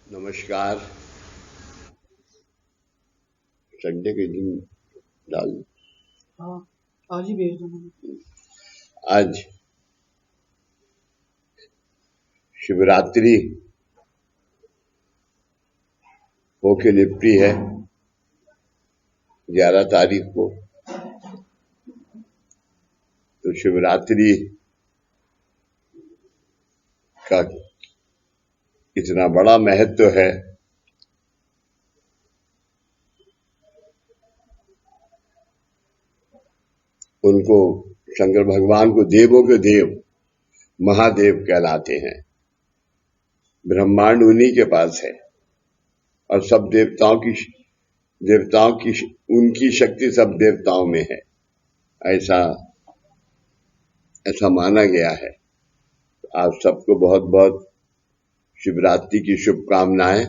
नमस्कार। संडे के दिन डाल हाँ, आज ही भेज दो मुझे। आज शिवरात्रि होके निपटी है 11 तारीख को। तो शिवरात्रि का इतना बड़ा महत्व है। उनको शंकर भगवान को देवों के देव महादेव कहलाते हैं। ब्रह्मांड उन्हीं के पास है और सब देवताओं की उनकी शक्ति सब देवताओं में है, ऐसा ऐसा माना गया है। आप सबको बहुत बहुत शिवरात्रि की शुभकामनाएं।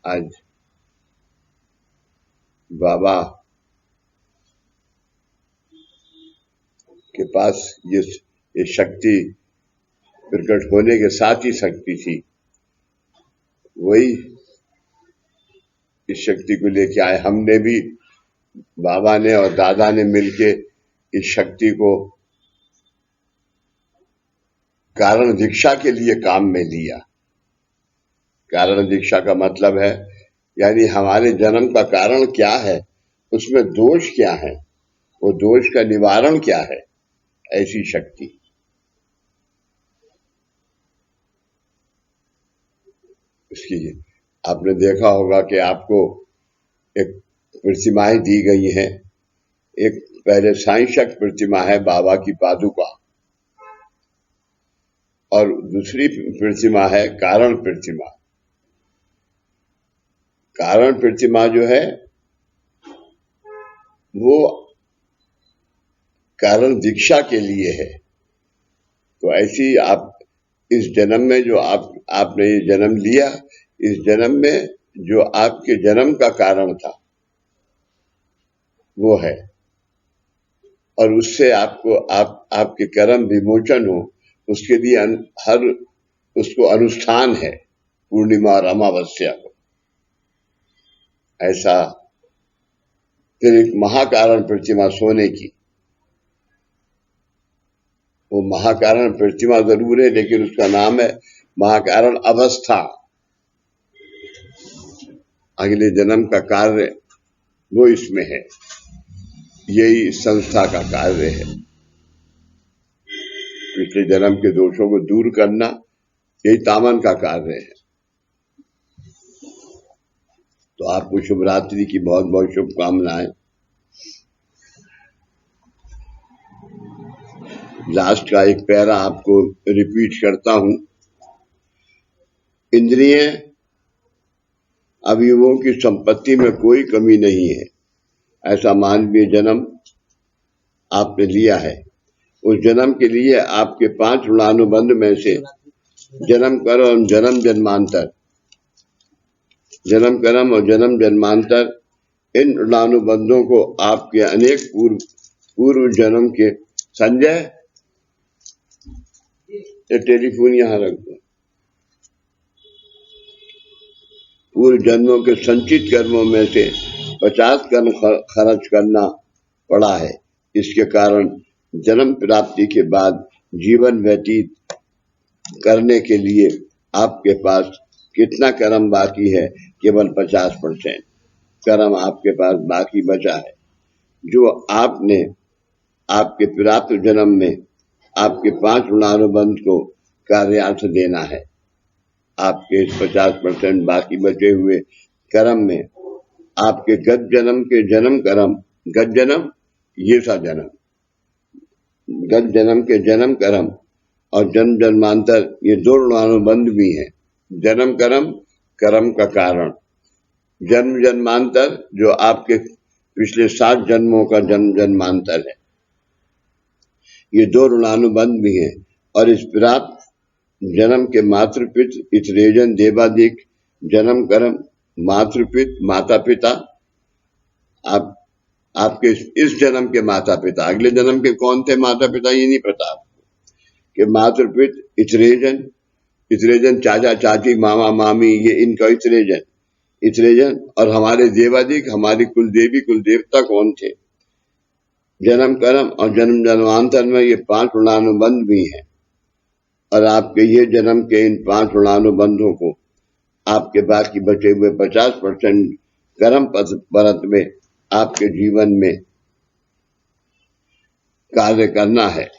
आज बाबा के पास ये शक्ति प्रकट होने के साथ ही शक्ति थी, वही इस शक्ति को लेके आए। हमने भी, बाबा ने और दादा ने मिलके इस शक्ति को कारण दीक्षा के लिए काम में लिया। कारण दीक्षा का मतलब है यानी हमारे जन्म का कारण क्या है, उसमें दोष क्या है, वो दोष का निवारण क्या है, ऐसी शक्ति। इसकी आपने देखा होगा कि आपको एक प्रतिमाएं दी गई हैं। एक पहले सांशक प्रतिमा है बाबा की पादुका, और दूसरी प्रतिमा है कारण प्रतिमा। कारण प्रतिमा जो है वो कारण दीक्षा के लिए है। तो ऐसी आप इस जन्म में जो आपने ये जन्म लिया, इस जन्म में जो आपके जन्म का कारण था वो है, और उससे आपको आपके कर्म विमोचन हो, उसके लिए हर उसको अनुष्ठान है पूर्णिमा और अमावस्या को। ऐसा फिर एक महाकारण प्रतिमा सोने की, वो महाकारण प्रतिमा जरूर है लेकिन उसका नाम है महाकारण अवस्था। अगले जन्म का कार्य वो इसमें है, यही संस्था का कार्य है। पिछले जन्म के दोषों को दूर करना, यही तामन का कार्य है। तो आपको शिवरात्रि की बहुत बहुत शुभकामनाएं। लास्ट का एक पैरा आपको रिपीट करता हूं। इंद्रिय अवयवों की संपत्ति में कोई कमी नहीं है, ऐसा मानवीय जन्म आपने लिया है। उस जन्म के लिए आपके 5 ऋणानुबंध में से जन्म कर्म, जन्म जन्मांतर, जन्म कर्म और जन्म जन्मांतर, इन ऋणानुबंधों को आपके अनेक पूर्व जन्म के, संजय ये टेलीफोन यहां रख दो, पूर्व जन्मों के संचित कर्मों में से 50 कर्म खर्च करना पड़ा है। इसके कारण जन्म प्राप्ति के बाद जीवन व्यतीत करने के लिए आपके पास कितना कर्म बाकी है? केवल 50% कर्म आपके पास बाकी बचा है, जो आपने आपके प्राप्त जन्म में आपके 5 ऋणानुबंध को कार्यार्थ देना है। आपके इस 50% बाकी बचे हुए कर्म में आपके गत जन्म के जन्म कर्म, गत जन्म ये सा जन्म, गत जन्म के जन्म कर्म और जन्म जन्मांतर, ये 2 ऋणानुबंध भी हैं। जन्म कर्म, कर्म का कारण, जन्म जन्मांतर जो आपके पिछले 7 जन्मों का जन्म जन्मांतर है, ये 2 ऋणानुबंध भी हैं। और इस प्राप्त जन्म के मातृपित इतरेजन देवादिक जन्म कर्म, मातृपित माता पिता, आपके इस जन्म के माता पिता, अगले जन्म के कौन थे माता पिता ये नहीं पता आपको, कि मातृपित इतरेजन इतने जन चाचा चाची मामा मामी, ये इनका इतने जन और हमारे देवादिक, हमारी कुल देवी कुल देवता कौन थे? जन्म कर्म और जन्म जन्मांतर में ये 5 ऋणानुबंध भी हैं। और आपके ये जन्म के इन 5 ऋणानुबंधों को आपके बाकी बचे हुए 50% कर्म परत में आपके जीवन में कार्य करना है।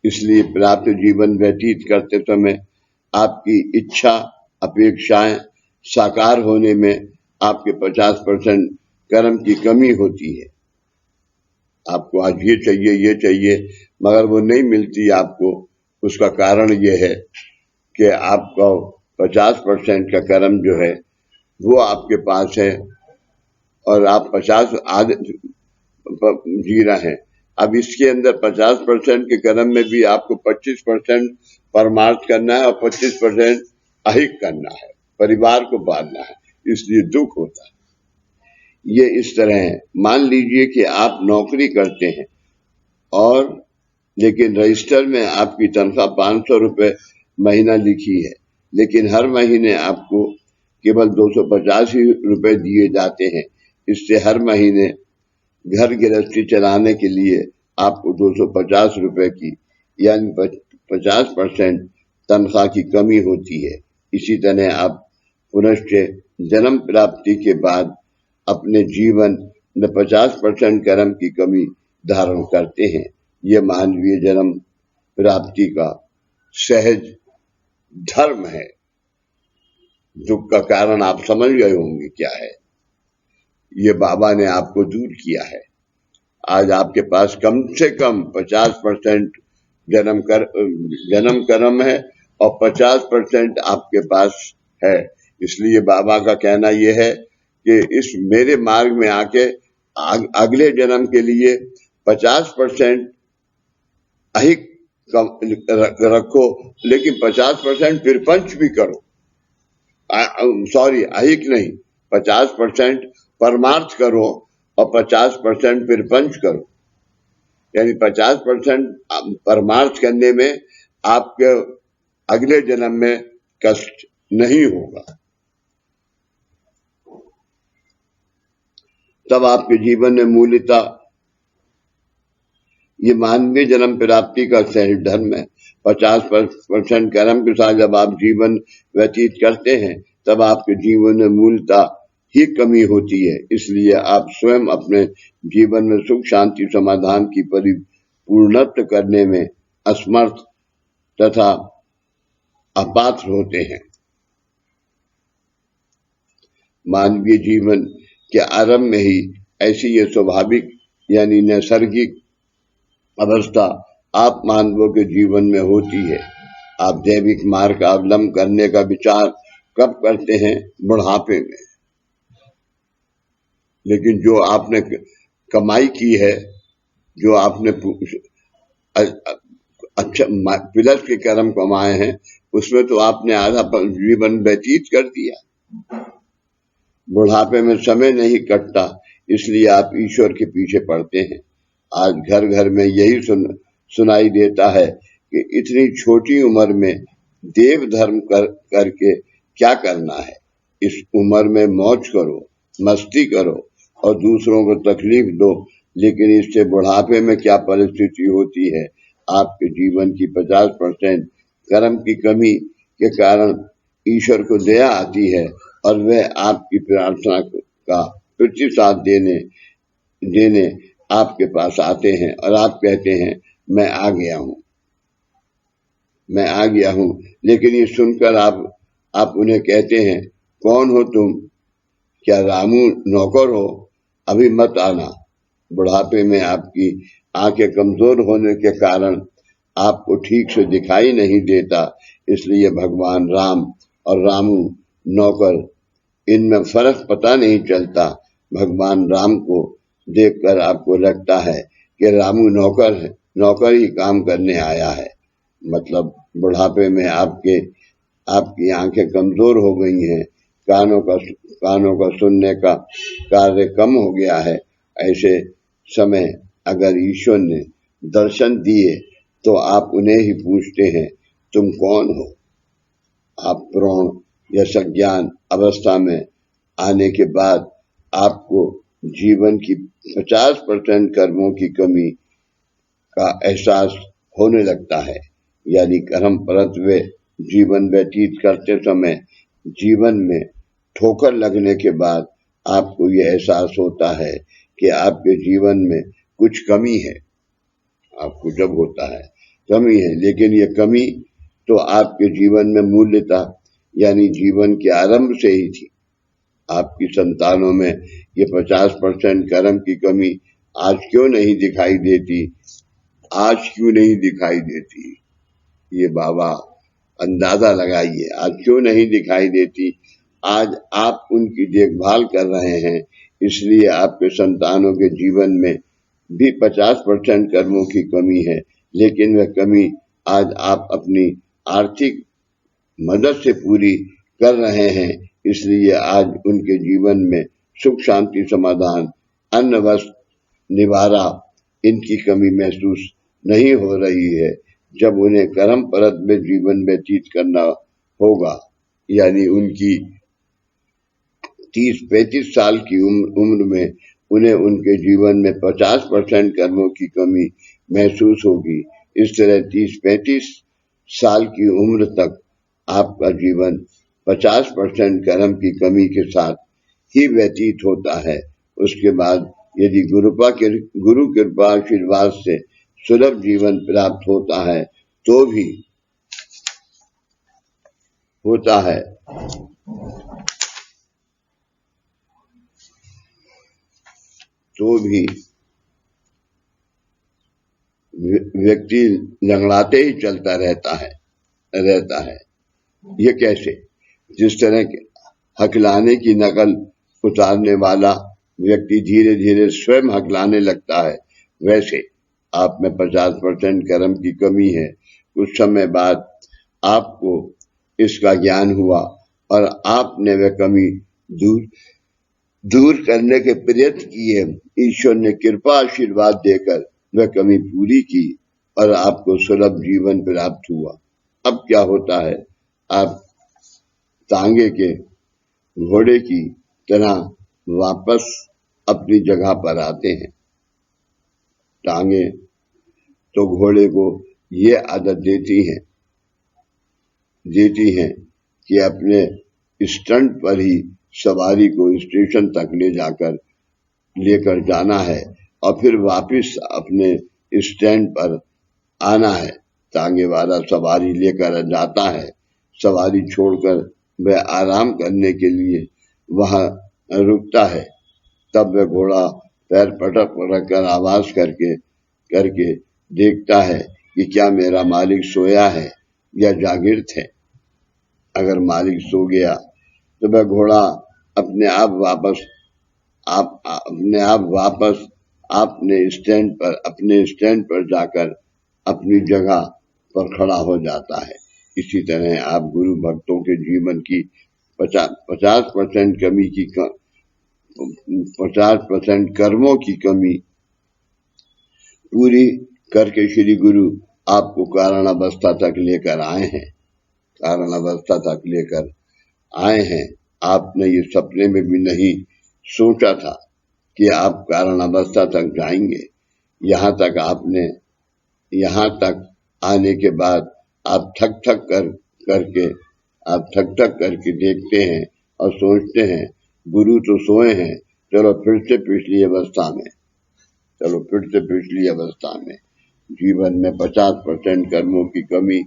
इसलिए प्राप्त जीवन व्यतीत करते समय आपकी इच्छा अपेक्षाएं साकार होने में आपके 50% कर्म की कमी होती है। आपको आज ये चाहिए मगर वो नहीं मिलती आपको। उसका कारण ये है कि आपका 50% का कर्म जो है वो आपके पास है और आप 50 आधे जी रहे हैं। अब इसके अंदर 50% के कर्म में भी आपको 25% परमार्थ करना है और 25% अहिक करना है, परिवार को पालना है, इसलिए दुख होता है। ये इस तरह है। मान लीजिए कि आप नौकरी करते हैं और लेकिन रजिस्टर में आपकी तनख्वाह 500 रुपए महीना लिखी है, लेकिन हर महीने आपको केवल 250 ही रुपए दिए जाते हैं। इससे हर महीने घर गृहस्थी चलाने के लिए आपको 250 रुपए की यानी 50% तनख्वाह की कमी होती है। इसी तरह आप पुनश्च जन्म प्राप्ति के बाद अपने जीवन में 50% कर्म की कमी धारण करते हैं। यह मानवीय जन्म प्राप्ति का सहज धर्म है। दुख का कारण आप समझ गए होंगे क्या है। ये बाबा ने आपको दूर किया है। आज आपके पास कम से कम 50% जन्म कर्म है और 50% आपके पास है। इसलिए बाबा का कहना यह है कि इस मेरे मार्ग में आके अगले जन्म के लिए 50% अहिक रखो, लेकिन 50% फिर पंच भी करो। सॉरी, अहिक नहीं, 50% परमार्थ करो और 50% फिर पंच करो। यानी 50% परमार्थ करने में आपके अगले जन्म में कष्ट नहीं होगा। तब आपके जीवन में मूल्यता ये मानवीय जन्म प्राप्ति का सहज धर्म है। 50% कर्म के साथ जब आप जीवन व्यतीत करते हैं तब आपके जीवन में मूलता ही कमी होती है। इसलिए आप स्वयं अपने जीवन में सुख शांति समाधान की परिपूर्णत्व करने में असमर्थ तथा अपात्र होते हैं। मानवीय जीवन के आरंभ में ही ऐसी ये स्वाभाविक यानी नैसर्गिक अवस्था आप मानवों के जीवन में होती है। आप दैविक मार्ग का अवलंबन करने का विचार कब करते हैं? बुढ़ापे में। लेकिन जो आपने कमाई की है, जो आपने अच्छा प्लस के कर्म कमाए हैं, उसमें तो आपने आधा जीवन व्यतीत कर दिया। बुढ़ापे में समय नहीं कटता, इसलिए आप ईश्वर के पीछे पड़ते हैं। आज घर घर में यही सुनाई देता है कि इतनी छोटी उम्र में देव धर्म करके क्या करना है। इस उम्र में मौज करो, मस्ती करो और दूसरों को तकलीफ दो, लेकिन इससे बुढ़ापे में क्या परिस्थिति होती है। आपके जीवन की 50% कर्म की कमी के कारण ईश्वर को दया आती है और वह आपकी प्रार्थना का प्रतिसाद देने आपके पास आते हैं और आप कहते हैं मैं आ गया हूं। लेकिन ये सुनकर आप उन्हें कहते हैं कौन हो तुम? क्या रामू नौकर हो? अभी मत आना। बुढ़ापे में आपकी आंखें कमजोर होने के कारण आपको ठीक से दिखाई नहीं देता, इसलिए भगवान राम और रामू नौकर इनमें फर्क पता नहीं चलता। भगवान राम को देखकर आपको लगता है कि रामू नौकर ही काम करने आया है। मतलब बुढ़ापे में आपकी आंखें कमजोर हो गई हैं, कानों का सुनने का कार्य कम हो गया है। ऐसे समय अगर ईश्वर ने दर्शन दिए तो आप उन्हें ही पूछते हैं तुम कौन हो? आप प्रौढ़ या सज्ञान अवस्था में आने के बाद आपको जीवन की 50% कर्मों की कमी का एहसास होने लगता है। यानी कर्म परत्वे जीवन व्यतीत करते समय जीवन में ठोकर लगने के बाद आपको ये एहसास होता है कि आपके जीवन में कुछ कमी है। आपको जब होता है कमी है, लेकिन ये कमी तो आपके जीवन में मूल्यता यानी जीवन के आरंभ से ही थी। आपकी संतानों में ये 50% कर्म की कमी आज क्यों नहीं दिखाई देती? आज क्यों नहीं दिखाई देती? ये बाबा अंदाजा लगाइए, आज क्यों नहीं दिखाई देती? आज आप उनकी देखभाल कर रहे हैं, इसलिए आपके संतानों के जीवन में भी 50% कर्मों की कमी है, लेकिन वह कमी आज आप अपनी आर्थिक मदद से पूरी कर रहे हैं। इसलिए आज उनके जीवन में सुख शांति समाधान अन्न वस्त्र निवारा इनकी कमी महसूस नहीं हो रही है। जब उन्हें कर्म परत में जीवन व्यतीत करना होगा, यानी उनकी 30-35 साल की उम्र में उन्हें उनके जीवन में 50% कर्मों की कमी महसूस होगी। इस तरह 30-35 साल की उम्र तक आपका जीवन 50% कर्म की कमी के साथ ही व्यतीत होता है। उसके बाद यदि गुरु कृपा आशीर्वाद से सुलभ जीवन प्राप्त होता है तो भी होता है तो भी व्यक्ति लंगड़ाते ही चलता रहता है। ये कैसे? जिस तरह के हकलाने की नकल उतारने वाला व्यक्ति धीरे धीरे स्वयं हकलाने लगता है, वैसे आप में 50% कर्म की कमी है। कुछ समय बाद आपको इसका ज्ञान हुआ और आपने वह कमी दूर करने के प्रयत्न किए। ईश्वर ने कृपा आशीर्वाद देकर वह कमी पूरी की और आपको सुलभ जीवन प्राप्त हुआ। अब क्या होता है? आप तांगे के घोड़े की तरह वापस अपनी जगह पर आते हैं। टांगे तो घोड़े को ये आदत देती हैं कि अपने स्टंट पर ही सवारी को स्टेशन तक लेकर जाना है और फिर वापस अपने स्टैंड पर आना है। तांगे वाला सवारी लेकर जाता है, सवारी छोड़कर वह आराम करने के लिए वहां रुकता है। तब वह घोड़ा पैर पटक कर आवाज करके देखता है कि क्या मेरा मालिक सोया है या जागृत है। अगर मालिक सो गया तो वह घोड़ा अपने आप वापस अपने स्टैंड पर जाकर अपनी जगह पर खड़ा हो जाता है। इसी तरह आप गुरु भक्तों के जीवन की 50% कमी की 50% कर्मों की कमी पूरी करके श्री गुरु आपको कारण अवस्था तक लेकर आए हैं। आपने ये सपने में भी नहीं सोचा था कि आप कारण अवस्था तक जाएंगे। यहाँ तक आने के बाद आप ठक करके देखते हैं और सोचते हैं गुरु तो सोए हैं, चलो फिर से पिछली अवस्था में। जीवन में 50% कर्मों की कमी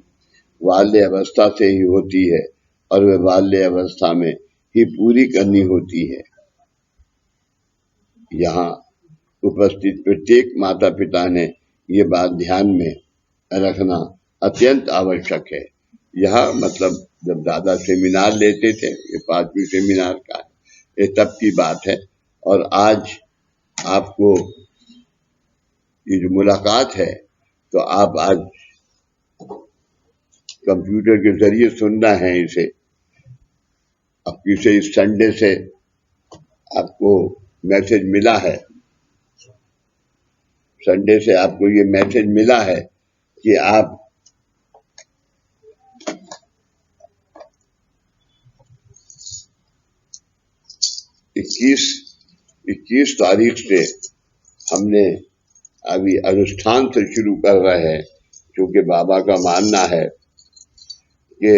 बाल्य अवस्था से ही होती है और वह बाल्य अवस्था में ही पूरी करनी होती है। यहाँ उपस्थित प्रत्येक माता पिता ने ये बात ध्यान में रखना अत्यंत आवश्यक है। यह मतलब जब दादा सेमिनार लेते थे, ये 5वीं सेमिनार का है, ये तब की बात है। और आज आपको ये जो मुलाकात है, तो आप आज कंप्यूटर के जरिए सुनना है इसे। अब किसी संडे से आपको मैसेज मिला है, संडे से आपको ये मैसेज मिला है कि आप 21 तारीख से हमने अभी अनुष्ठान से शुरू कर रहे हैं, क्योंकि बाबा का मानना है कि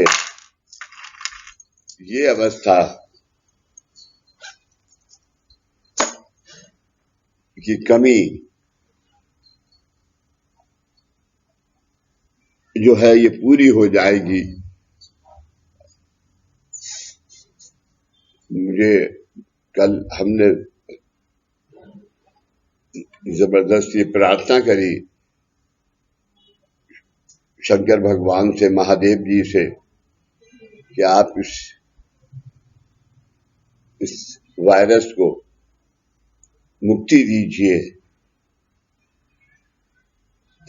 ये अवस्था की कमी जो है ये पूरी हो जाएगी। मुझे कल हमने जबरदस्ती प्रार्थना करी शंकर भगवान से, महादेव जी से, कि आप इस वायरस को मुक्ति दीजिए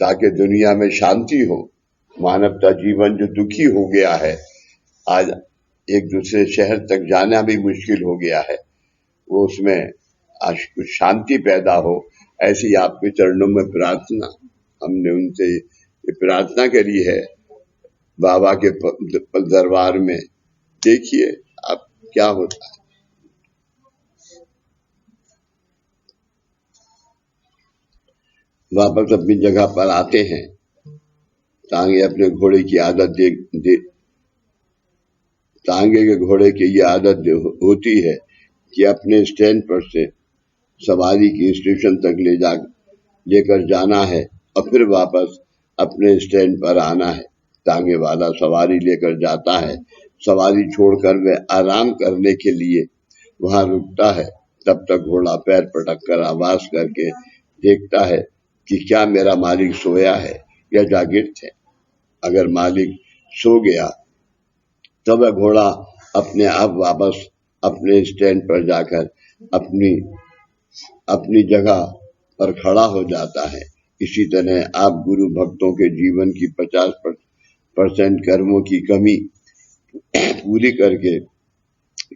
ताकि दुनिया में शांति हो। मानवता जीवन जो दुखी हो गया है, आज एक दूसरे शहर तक जाना भी मुश्किल हो गया है, वो उसमें आज कुछ शांति पैदा हो, ऐसी आपके चरणों में प्रार्थना। हमने उनसे ये प्रार्थना करी है बाबा के दरबार में। देखिए अब क्या होता है। वापस अपनी जगह पर आते हैं। तांगे अपने घोड़े की आदत तांगे के घोड़े की ये आदत होती है कि अपने स्टैंड पर से सवारी की स्टेशन तक लेकर जाना है और फिर वापस अपने स्टैंड पर आना है। तांगे वाला सवारी लेकर जाता है, सवारी छोड़कर वह आराम करने के लिए वहां रुकता है। तब तक घोड़ा पैर पटक कर आवाज करके देखता है कि क्या मेरा मालिक सोया है या जागृत है। अगर मालिक सो गया तब वह घोड़ा अपने आप वापस अपने स्टैंड पर जाकर अपनी जगह पर खड़ा हो जाता है। इसी तरह आप गुरु भक्तों के जीवन की 50% कर्मों की कमी पूरी करके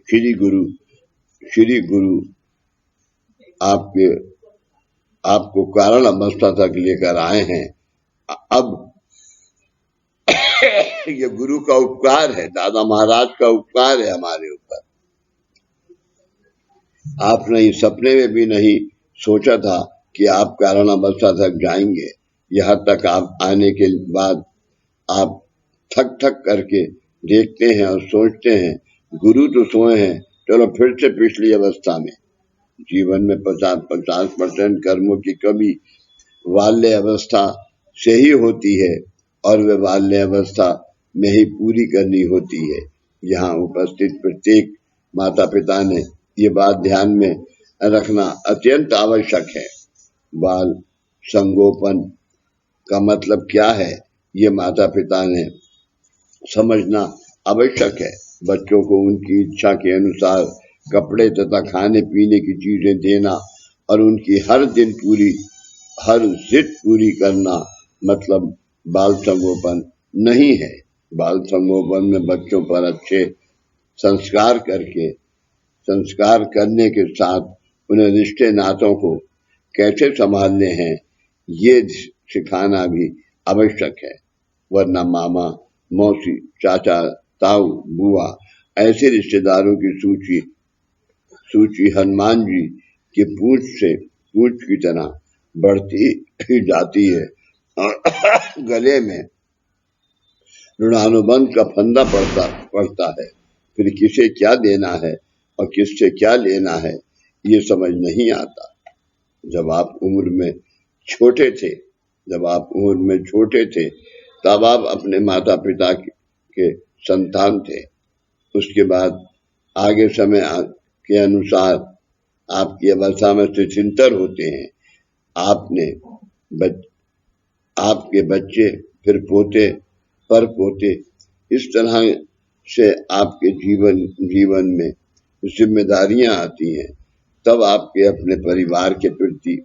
श्री गुरु आपको कारण अवस्था तक लेकर आए हैं। अब ये गुरु का उपकार है, दादा महाराज का उपकार है हमारे ऊपर। आपने इस सपने में भी नहीं सोचा था कि आप कारण अवस्था तक जाएंगे। यहाँ तक आप आने के बाद आप थक करके देखते हैं और सोचते हैं गुरु तो सोए हैं, चलो फिर से पिछली अवस्था में। जीवन में 50% कर्मों की कमी बाल्य अवस्था से ही होती है और वे बाल्य अवस्था में ही पूरी करनी होती है। यहाँ उपस्थित प्रत्येक माता पिता ने ये बात ध्यान में रखना अत्यंत आवश्यक है। बाल संगोपन का मतलब क्या है, ये माता पिता ने समझना आवश्यक है। बच्चों को उनकी इच्छा के अनुसार कपड़े तथा खाने पीने की चीजें देना और उनकी हर जिद पूरी करना मतलब बाल संगोपन नहीं है। बाल संगोपन में बच्चों पर अच्छे संस्कार करने के साथ उन्हें रिश्ते नातों को कैसे संभालने हैं ये सिखाना भी आवश्यक है। वरना मामा, मौसी, चाचा, ताऊ, बुआ ऐसे रिश्तेदारों की सूची हनुमान जी की पूंछ की तरह बढ़ती ही जाती है और गले में ऋणानुबंध का फंदा पड़ता है। फिर किसे क्या देना है और किससे क्या लेना है ये समझ नहीं आता। जब आप उम्र में छोटे थे तब आप अपने माता पिता के संतान थे। उसके बाद आगे समय के अनुसार आपकी अवस्था में स्थितिंतर होते हैं। आपके बच्चे, फिर पोते, पर पोते, इस तरह से आपके जीवन में जिम्मेदारियां आती हैं। तब आपके अपने परिवार के प्रति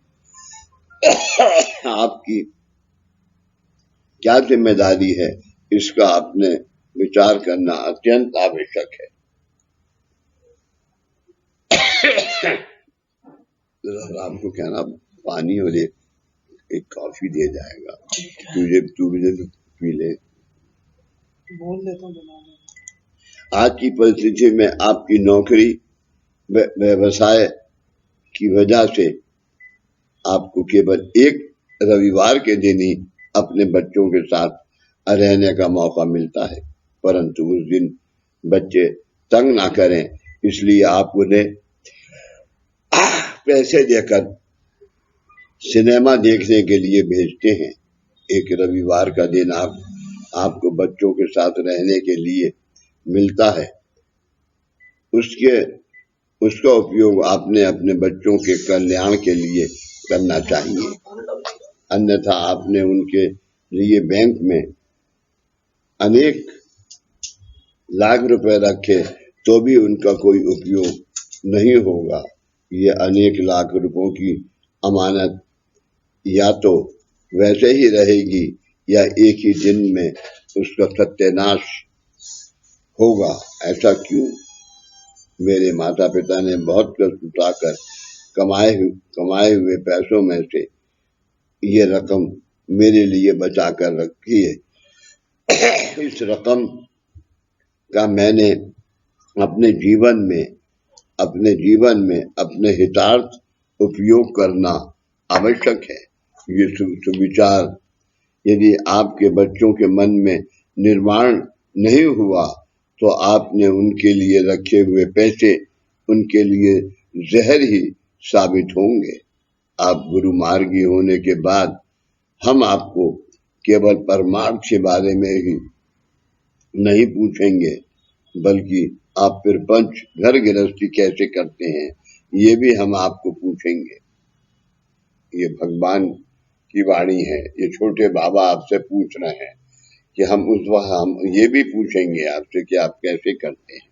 आपकी क्या जिम्मेदारी है, इसका आपने विचार करना अत्यंत आवश्यक है। आपको कहना पानी और एक कॉफी दे जाएगा, तू मुझे पी ले। बोल देता हूँ। आज की परिस्थिति में आपकी नौकरी व्यवसाय की वजह से आपको केवल एक रविवार के दिन ही अपने बच्चों के साथ रहने का मौका मिलता है, परंतु उस दिन बच्चे तंग ना करें इसलिए आप उन्हें पैसे देकर सिनेमा देखने के लिए भेजते हैं। एक रविवार का दिन आपको बच्चों के साथ रहने के लिए मिलता है, उसका उपयोग आपने अपने बच्चों के कल्याण के लिए करना चाहिए, अन्यथा आपने उनके लिए बैंक में अनेक लाख रुपए रखे तो भी उनका कोई उपयोग नहीं होगा। ये अनेक लाख रुपयों की अमानत या तो वैसे ही रहेगी या एक ही दिन में उसका सत्यानाश होगा। ऐसा क्यों? मेरे माता पिता ने बहुत कष्ट उठाकर कमाए हुए पैसों में से ये रकम मेरे लिए बचा कर रखी है। इस रकम का मैंने अपने जीवन में अपने हितार्थ उपयोग करना आवश्यक है। ये सुविचार यदि आपके बच्चों के मन में निर्माण नहीं हुआ तो आपने उनके लिए रखे हुए पैसे उनके लिए जहर ही साबित होंगे। आप गुरु मार्गी होने के बाद हम आपको केवल परमार्थ के बारे में ही नहीं पूछेंगे, बल्कि आप फिर पंच घर गृहस्थी कैसे करते हैं ये भी हम आपको पूछेंगे। ये भगवान की वाणी है, ये छोटे बाबा आपसे पूछ रहे हैं कि हम ये भी पूछेंगे आपसे कि आप कैसे करते हैं।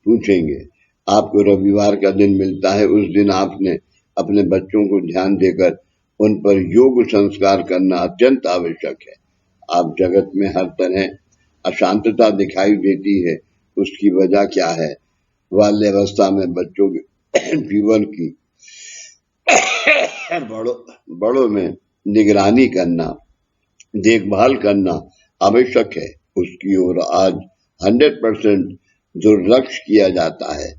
पूछेंगे। आपको रविवार का दिन मिलता है, उस दिन आपने अपने बच्चों को ध्यान देकर उन पर योग संस्कार करना अत्यंत आवश्यक है। आप जगत में हर तरह अशांतता दिखाई देती है, उसकी वजह क्या है? बाल्यावस्था में बच्चों के जीवन की बड़ों में निगरानी करना, देखभाल करना आवश्यक है। उसकी ओर आज 100% दुर्लक्ष्य किया जाता है।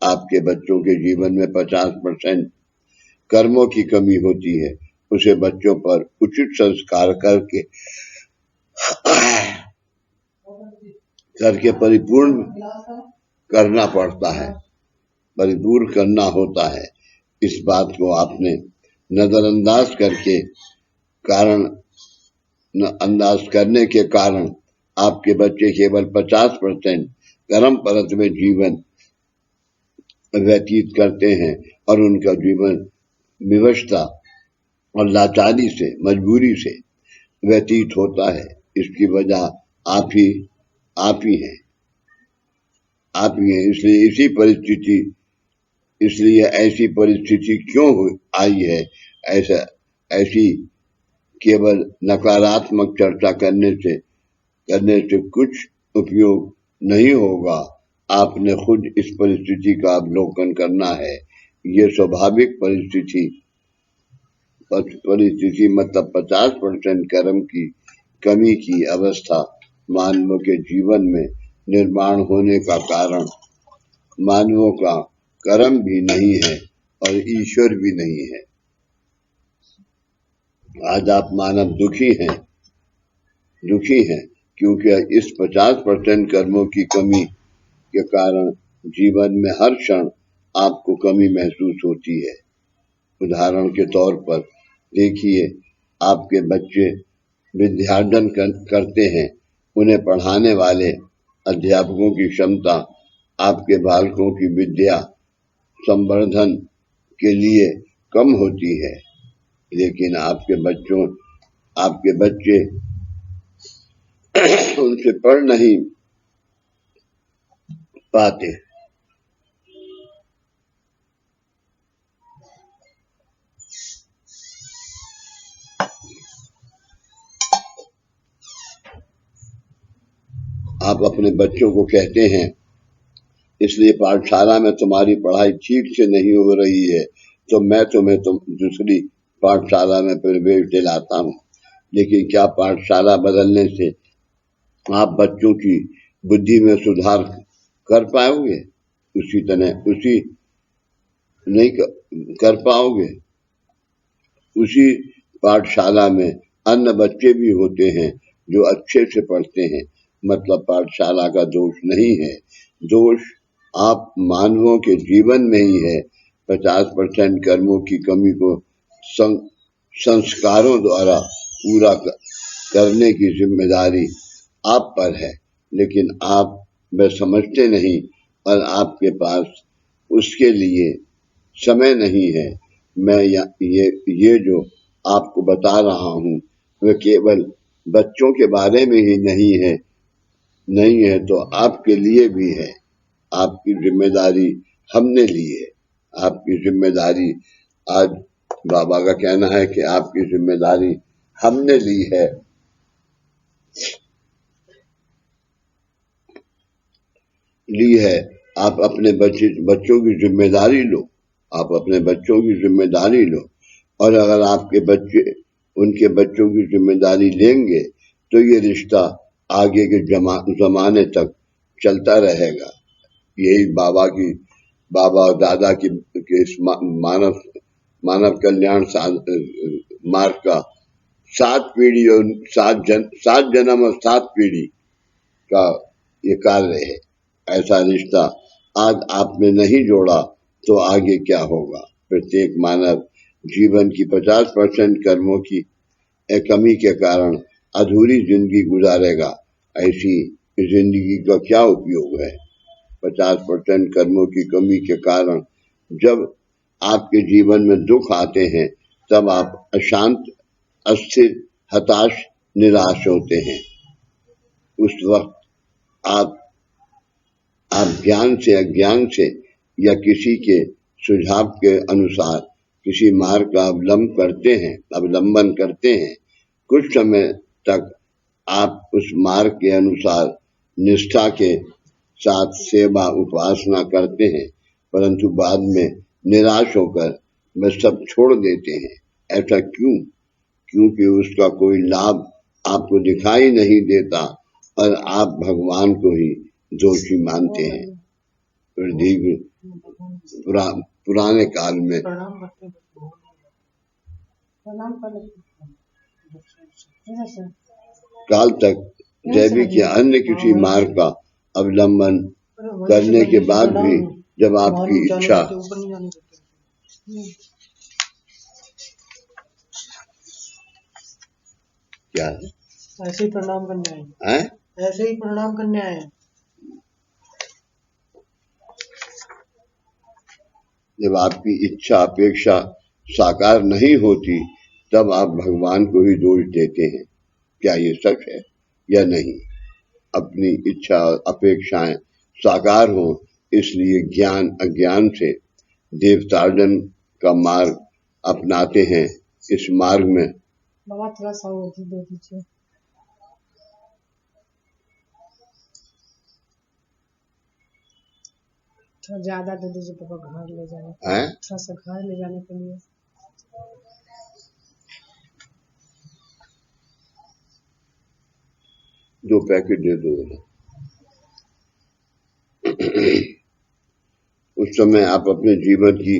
आपके बच्चों के जीवन में 50% कर्मों की कमी होती है, उसे बच्चों पर उचित संस्कार करके परिपूर्ण करना पड़ता है, परिपूर्ण करना होता है। इस बात को आपने नजरअंदाज करने के कारण आपके बच्चे केवल 50% कर्म परत में जीवन व्यतीत करते हैं और उनका जीवन विवशता और लाचारी से, मजबूरी से व्यतीत होता है। इसकी वजह आप ही हैं। इसलिए ऐसी परिस्थिति क्यों आई है? ऐसी केवल नकारात्मक चर्चा करने से कुछ उपयोग नहीं होगा। आपने खुद इस परिस्थिति का अवलोकन करना है। ये स्वाभाविक परिस्थिति मतलब 50% कर्म की कमी की अवस्था मानवों के जीवन में निर्माण होने का कारण मानवों का कर्म भी नहीं है और ईश्वर भी नहीं है। आज आप मानव दुखी हैं क्योंकि इस 50% कर्मों की कमी के कारण जीवन में हर क्षण आपको कमी महसूस होती है। उदाहरण के तौर पर देखिए, आपके बच्चे विद्यार्जन करते हैं, उन्हें पढ़ाने वाले अध्यापकों की क्षमता आपके बालकों की विद्या संवर्धन के लिए कम होती है, लेकिन आपके बच्चे उनसे पढ़ नहीं पाते। आप अपने बच्चों को कहते हैं, इसलिए पाठशाला में तुम्हारी पढ़ाई ठीक से नहीं हो रही है तो मैं तुम्हें दूसरी पाठशाला में प्रवेश दिलाता हूँ। लेकिन क्या पाठशाला बदलने से आप बच्चों की बुद्धि में सुधार कर पाओगे, उसी तरह उसी नहीं कर पाओगे। उसी पाठशाला में अन्य बच्चे भी होते हैं जो अच्छे से पढ़ते हैं, मतलब पाठशाला का दोष नहीं है, दोष आप मानवों के जीवन में ही है। 50% कर्मों की कमी को संस्कारों द्वारा पूरा करने की जिम्मेदारी आप पर है, लेकिन आप वह समझते नहीं और आपके पास उसके लिए समय नहीं है। मैं ये जो आपको बता रहा हूँ वह केवल बच्चों के बारे में ही नहीं है तो आपके लिए भी है। आपकी जिम्मेदारी हमने ली है, आपकी जिम्मेदारी आज बाबा का कहना है कि आपकी जिम्मेदारी हमने ली है। आप अपने बच्चों की जिम्मेदारी लो, आप अपने बच्चों की जिम्मेदारी लो, और अगर आपके बच्चे उनके बच्चों की जिम्मेदारी लेंगे तो ये रिश्ता आगे के जमाने तक चलता रहेगा। यही बाबा और दादा की इस मानव कल्याण मार्ग का 7 पीढ़ी और 7 जन्म और 7 पीढ़ी का ये कार्य है। ऐसा रिश्ता आज आपने नहीं जोड़ा तो आगे क्या होगा। प्रत्येक मानव जीवन की 50% कर्मों की कमी के कारण अधूरी जिंदगी गुजारेगा। ऐसी जिंदगी का क्या उपयोग है। 50% कर्मों की कमी के कारण जब आपके जीवन में दुख आते हैं तब आप अशांत, अस्थिर, हताश, निराश होते हैं। उस वक्त आप ज्ञान से अज्ञान से या किसी के सुझाव के अनुसार किसी मार्ग का अवलंबन करते हैं। कुछ समय तक आप उस मार्ग के अनुसार निष्ठा के साथ सेवा उपासना करते हैं, परंतु बाद में निराश होकर वह सब छोड़ देते हैं। ऐसा क्यों? क्योंकि उसका कोई लाभ आपको दिखाई नहीं देता और आप भगवान को ही दोषी मानते हैं। पुराने काल में काल तक जैविक या अन्य किसी मार्ग का अवलंबन करने के बाद भी जब आपकी इच्छा क्या ऐसे ही प्रणाम करने आए हैं, ऐसे ही प्रणाम करने आए हैं। जब आपकी इच्छा अपेक्षा साकार नहीं होती तब आप भगवान को ही दोष देते हैं। क्या ये सच है या नहीं? अपनी इच्छा अपेक्षाएं साकार हो, इसलिए ज्ञान अज्ञान से देवतार्जन का मार्ग अपनाते हैं। इस मार्ग में बाबा थोड़ा सा दे दीजिए। थोड़ा ज्यादा दे दीजिए पापा, घर ले जाने के लिए, थोड़ा सा घर ले जाने के लिए। दो पैकेट दे दो। उस समय आप अपने जीवन की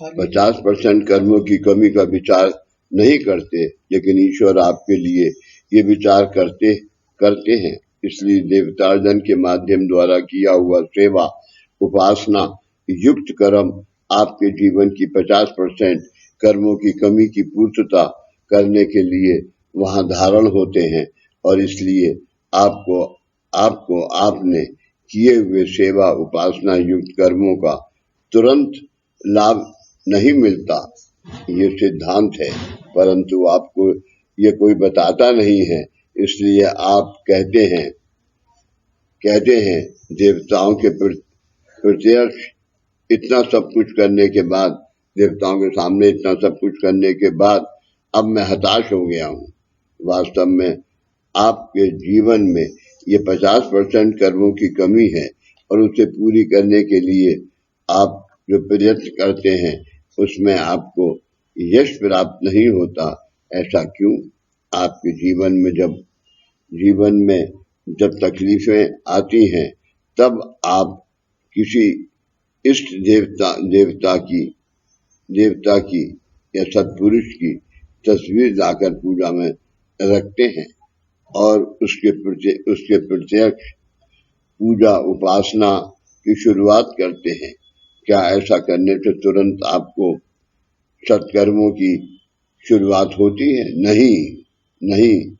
50% कर्मों की कमी का विचार नहीं करते, लेकिन ईश्वर आपके लिए ये विचार करते हैं। इसलिए देवतार्जन के माध्यम द्वारा किया हुआ सेवा उपासना युक्त कर्म आपके जीवन की 50% कर्मों की कमी की पूर्तता करने के लिए वहां धारण होते हैं, और इसलिए आपको आपने किए हुए सेवा उपासना युक्त कर्मों का तुरंत लाभ नहीं मिलता। ये सिद्धांत है, परंतु आपको ये कोई बताता नहीं है। इसलिए आप कहते हैं देवताओं के प्रत्यक्ष इतना सब कुछ करने के बाद, देवताओं के सामने इतना सब कुछ करने के बाद अब मैं हताश हो गया हूँ। वास्तव में आपके जीवन में ये 50% कर्मों की कमी है, और उसे पूरी करने के लिए आप जो प्रयत्न करते हैं उसमें आपको यश प्राप्त नहीं होता। ऐसा क्यों? आपके जीवन में जब तकलीफें आती हैं तब आप किसी इष्ट देवता की या सत्पुरुष की तस्वीर लाकर पूजा में रखते हैं और उसके प्रत्यक्ष पूजा उपासना की शुरुआत करते हैं। क्या ऐसा करने से तुरंत आपको सत्कर्मों की शुरुआत होती है? नहीं।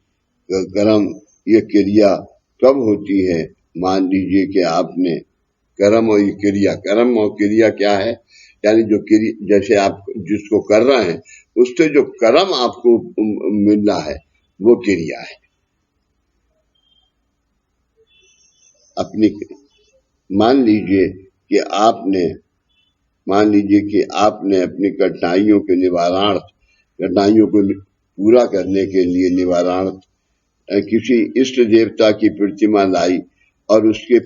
कर्म ये क्रिया कब होती है? मान लीजिए कि आपने कर्म और क्रिया क्या है? यानी जो क्रिया, जैसे आप जिसको कर रहे हैं उससे जो कर्म आपको मिल रहा है वो क्रिया है। मान लीजिए कि आपने अपनी कठिनाइयों को पूरा करने के लिए निवारणार्थ किसी इष्ट देवता की प्रतिमा लाई और उसके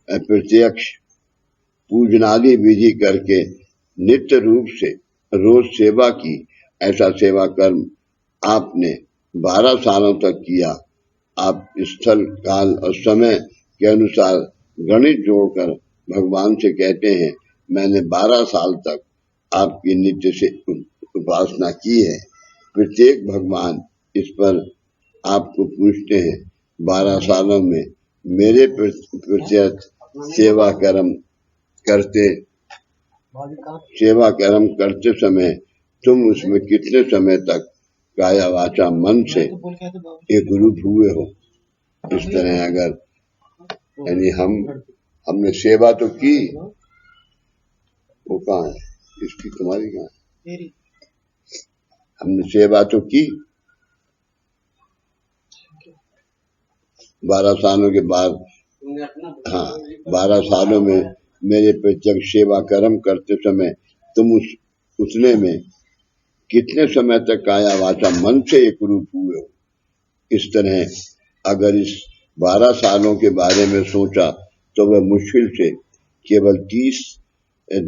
प्रत्यक्ष पूजनादि विधि करके नित्य रूप से रोज सेवा की। ऐसा सेवा कर्म आपने 12 सालों तक किया। आप स्थल, काल और समय के अनुसार गणित जोड़कर भगवान से कहते हैं, मैंने 12 साल तक आपकी नित्य से उपासना की है। प्रत्येक भगवान इस पर आपको पूछते हैं, 12 सालों में मेरे प्रत्यक्ष सेवा कर्म करते समय तुम उसमें कितने समय तक काया वाचा मन से एक रूप हुए हो? इस तरह अगर यानी हमने सेवा तो की, वो कहाँ है? इसकी तुम्हारी कहाँ है? हमने सेवा तो की, 12 सालों के बाद, 12 सालों में मेरे प्रत्यक्ष सेवा कर्म करते समय तुम उसने में कितने समय तक काया वाचा मन से एक रूप हुए हो? इस तरह अगर इस 12 सालों के बारे में सोचा तो वह मुश्किल से केवल 30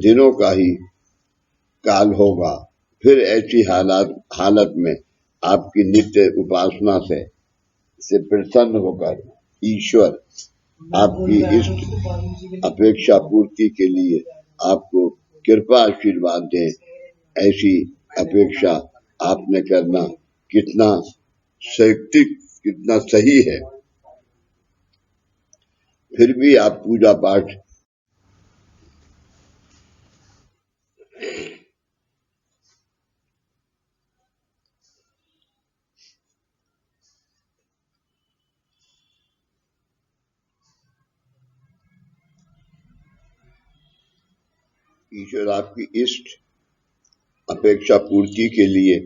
दिनों का ही काल होगा। फिर ऐसी हालत में आपकी नित्य उपासना से प्रसन्न होकर ईश्वर आपकी इष्ट अपेक्षा पूर्ति के लिए आपको कृपा आशीर्वाद दें। ऐसी अपेक्षा आपने करना कितना सही है। फिर भी आप पूजा पाठ ईश्वर आपकी इष्ट अपेक्षा पूर्ति के लिए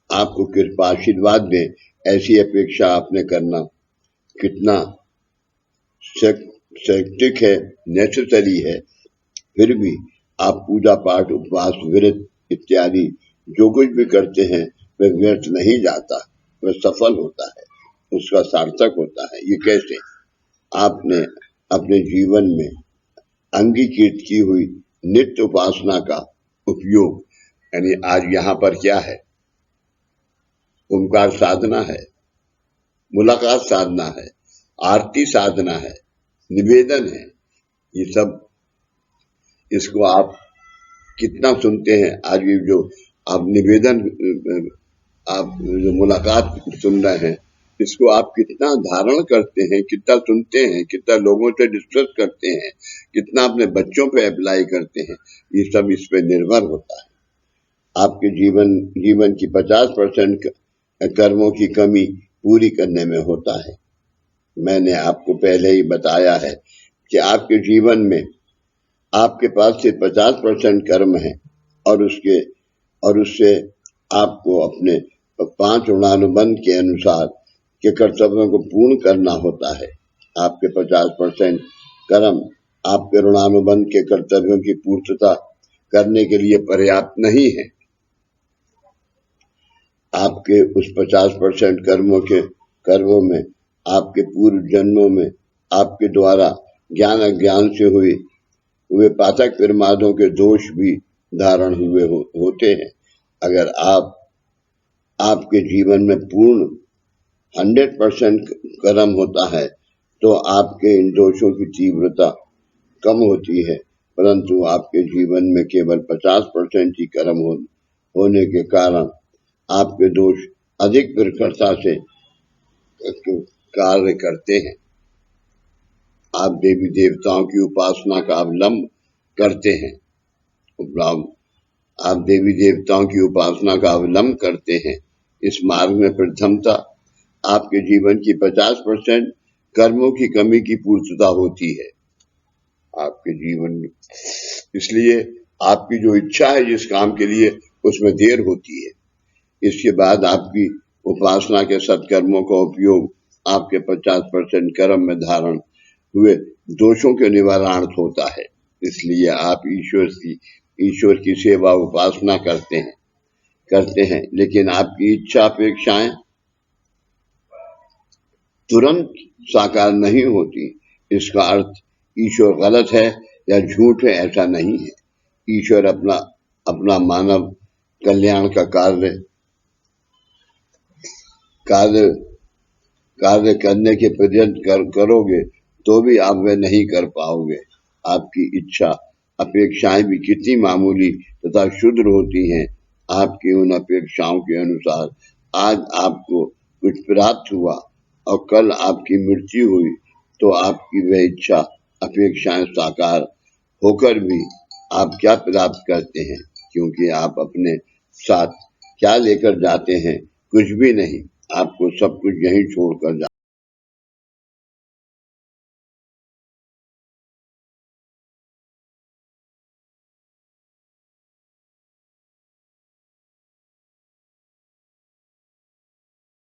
आपको कृपा आशीर्वाद दे, ऐसी अपेक्षा आपने करना कितना सैक्टिक है, नेसेसरी है। फिर भी आप पूजा पाठ, उपवास, व्रत इत्यादि जो कुछ भी करते हैं वह व्यर्थ नहीं जाता, वह सफल होता है, उसका सार्थक होता है। ये कैसे? आपने अपने जीवन में अंगीकृत की हुई नित्य उपासना का उपयोग, यानी आज यहाँ पर क्या है? ओंकार साधना है, मुलाकात साधना है, आरती साधना है, निवेदन है। ये सब, इसको आप कितना सुनते हैं? आज ये जो आप निवेदन, आप जो मुलाकात सुन रहे हैं, इसको आप कितना धारण करते हैं, कितना सुनते हैं, कितना लोगों से डिस्कस करते हैं, कितना अपने बच्चों पे अप्लाई करते हैं, ये सब इस पे निर्भर होता है। आपके जीवन की 50% कर्मों की कमी पूरी करने में होता है। मैंने आपको पहले ही बताया है कि आपके जीवन में आपके पास सिर्फ 50% कर्म है और उससे आपको अपने 5 ऋणानुबंध के अनुसार के कर्तव्यों को पूर्ण करना होता है। आपके 50% कर्म आपके ऋणानुबंध के कर्तव्यों की पूर्तता करने के लिए पर्याप्त नहीं है। आपके उस 50% कर्मों में आपके पूर्व जन्मों में आपके द्वारा ज्ञान अज्ञान से हुए पातक प्रमादों के दोष भी धारण हुए होते हैं। अगर आपके जीवन में पूर्ण 100% कर्म होता है तो आपके इन दोषों की तीव्रता कम होती है, परंतु आपके जीवन में केवल 50% ही कर्म होने के कारण आपके दोष अधिक प्रखरता से कार्य करते हैं। आप देवी देवताओं की उपासना का अवलंब करते हैं। आप देवी देवताओं की उपासना का अवलंब करते हैं। इस मार्ग में प्रथमता आपके जीवन की 50% कर्मों की कमी की पूर्तता होती है आपके जीवन में। इसलिए आपकी जो इच्छा है जिस काम के लिए, उसमें देर होती है। इसके बाद आपकी उपासना के सत्कर्मों का उपयोग आपके 50% कर्म में धारण हुए दोषों के निवारणार्थ होता है। इसलिए आप ईश्वर की सेवा उपासना करते हैं, लेकिन आपकी इच्छा अपेक्षाएं तुरंत साकार नहीं होती। इसका अर्थ ईश्वर गलत है या झूठ है, ऐसा नहीं है। ईश्वर अपना मानव कल्याण का कार्य करने के प्रयत्न करोगे तो भी आप वह नहीं कर पाओगे। आपकी इच्छा अपेक्षाएं भी कितनी मामूली तथा क्षुद्र होती हैं, आपकी उन अपेक्षाओं के अनुसार आज आपको कुछ प्राप्त हुआ और कल आपकी मृत्यु हुई तो आपकी वह इच्छा अपेक्षाएं साकार होकर भी आप क्या प्राप्त करते हैं, क्योंकि आप अपने साथ क्या लेकर जाते हैं? कुछ भी नहीं। आपको सब कुछ यहीं छोड़कर